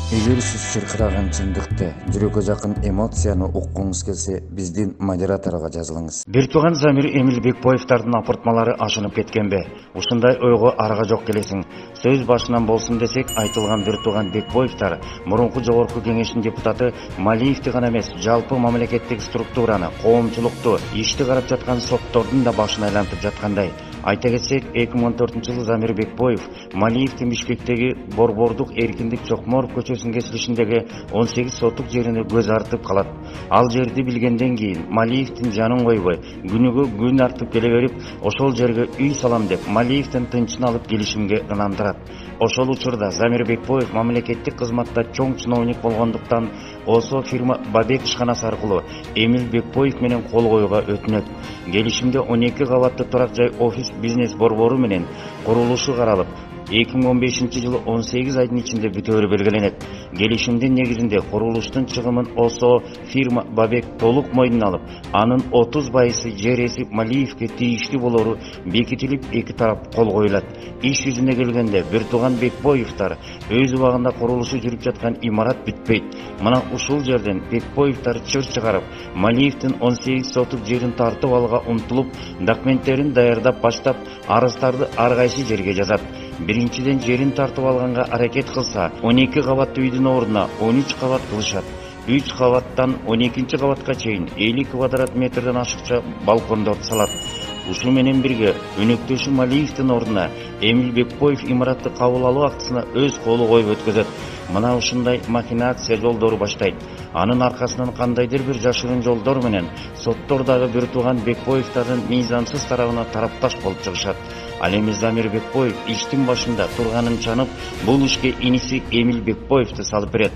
Эгер сиз чыркыраган чындыкты, жүрөккө жакын эмоцияны уккуңуз келсе, биздин модераторго жазылыңыз. Бир тууган Замир Эмил Бекбоевдардын апыртмалары ашынып кеткенби? Ушундай ойго арага жок келесиң. Сөз башынан болсун десек, айтылган бир тууган Бекбоевдар мурунку жогорку кеңештин депутаты Малиевди гана эмес, жалпы мамлекеттик структураны, коомчулукту, ишти карап жаткан соттордун да башын айлантып жаткандай. Айта кетсек, 2014-жылы Замир Бекбоев Малиевдин Бишкектеги Борбордук Эркиндик Чокморов көчөсүнүн кесилишиндеги 18 соттук жерине көз артып калат. Ал жерди билгенден кийин Малиевдин жанын койбой, күнүгө күн артып келе берип, ошол жерге үй салам деп Малиевдин тынчын алып келишимге ынандырат. Ошол учурда Замир Бекбоев мамлекеттик кызматта чоң чиновник болгондуктан ОСО фирма Бабек ишканасы аркылуу Эмил Бекбоев менен кол коюуга өтүнөт. Келишимде 12 кабаттуу турак жай офис бизнес борбору менен курулушу каралып, 2015-жылы 18 айдын ичинде бүтөөрү белгиленет. Келишимдин негизинде курулуштун чыгымын ОСО фирма Бабек толук мойнуна алып, анын 30% жер эсип Малиевге тийиштүү болору бекитилип, эки тарап кол коюлат. Иш жүзүнө келгенде, бир тууган Бекбоевдар өз убагында курулушу жүрүп жаткан имарат бүтпөйт. Мына ушул жерден Бекбоевдар чыр чыгарып, Малиевдин 18 сотук жерин тартып алууга умтулуп, документтерин даярдап баштап, арыздарды ар кайсы жерге жазат. Биринчиден жерин тартып алганга аракет кылса, 12 кабаттуу үйдүн ордуна 13 кабат кылышат. 3 кабаттан 12 кабатка чейин 50 квадрат метрден ашыкча балкондорду салат. Ушул менен бирге өнөктөшү Малиевдин ордуна Эмил Бекбоев имаратты кабыл алуу актысына өз колу коюп өткөзөт. Мына ушундай махинация жолдору баштайт. Анын аркасынан кандайдыр бир жашырын жолдор менен соттордагы бир тууган Бекбоевдардын мыйзамсыз тарабына тарапташ болуп чыгышат. Ал эми Замир Бекбоев иштин башында турганын чанып, бул ишке иниси Эмил Бекбоевди салып берет.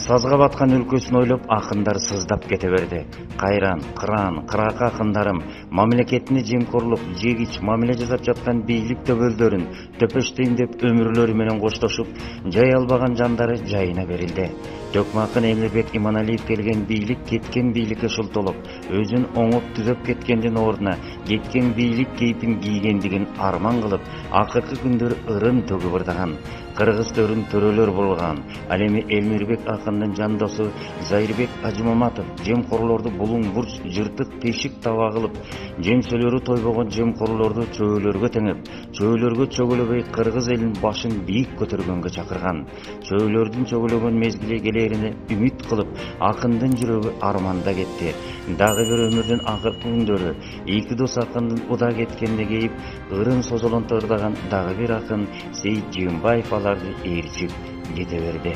Сазга баткан өлкөсүн ойлоп, акындар сыздап кете берди. Кайран, кыран, кыракы акындарым мамлекетине жемкорлук, жегич мамиле жасап жаткан бийлик төбөлдөрүн төпөштейм деп өмүрлөрү менен коштошуп, жай албаган жандары жайына берилди. Төкмө акын Эмилбек Иманалиев келген бийлик кеткен бийликке шултолуп, өзүн оңоп түзөп кеткендин ордуна кеткен бийлик кейпин кийгендигин арман кылып, акыркы күндөр ырым төгүп ырдаган. Кыргыз төрүн төрөлөр болгон. Ал эми Элмирбек акындын жандосу Зайырбек Ажымаматов жемкорлорду булуң бурч, жыртык тешик таба кылып, жемсөлөрү тойбогон жемкорлорду чөөлөргө теңеп, чөөлөргө чөгөлөбөй кыргыз элин башын бийик көтөргөнгө чакырган. Чөөлөрдүн чөгөлөгөн мезгили келерине үмүт кылып, акындын жүрөгү арманда кетти. Дагы бир өмүрдүн акыркы күндөрү эки дос акындын уда кеткенде кейип, ырын созолонто ырдаган дагы бир акын Сейит Жыйынбаев аларды ээрчип кете берди.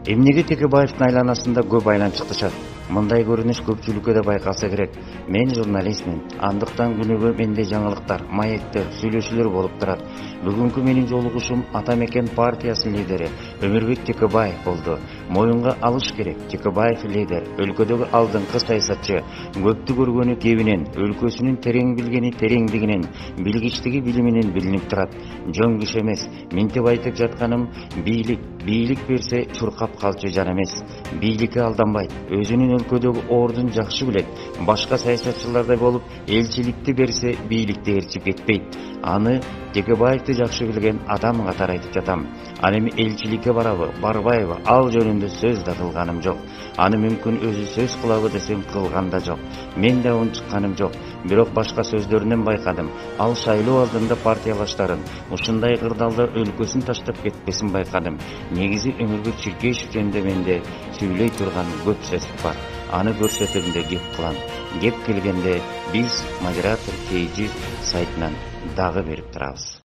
Эмнеге Текебаевдин айланасында көп айланчык тышат? Мындай көрүнүш көпчүлүккө да байкалса керек. Мен журналистмин. Андыктан күнүгө менде жаңылыктар, маектер, сүйлөшүүлөр болуп турат. Бүгүнкү менин жолугушум Ата Мекен партиясынын лидери Өмүрбек Текебаев болду. Моюнга алыш керек. Текебаев лидер, өлкөдөгү алдыңкы саясатчы, көптү көргөнү кебинен, өлкөсүнүн терең билгени тереңдигинен, билгичтиги билиминен билинип турат. Жөн киши эмес. Минтип айтып жатканым, бийлик берсе чуркап калчу жан эмес. Бийликке алданбайт. Өзүнүн өлкөдөгү ордун жакшы билет. Башка саясатчылардай болуп, элчиликти берсе бийликти ээрчип кетпейт. Аны Текебаевди жакшы билген адам катары айтып жатам. Ал эми элчиликке барабы, барбайбы, ал жөнүндө сөз да кылганым жок. Аны мүмкүн өзү сөз кылабы десем кылган да жок. Мен да унчукканым жок. Бирок башка сөздөрүнөн байкадым. Ал шайлоо алдында партиялаштарын ушундай кырдаалда өлкөсүн таштап кетпесин байкадым. Негизи Өмүрбек Чиркешев жөнүндө менде сүйлөй турган көп сөз бар. Аны көрсөтөмдө кеп кылам. Кеп келгенде биз модератор KG сайтынан дагы берип турабыз.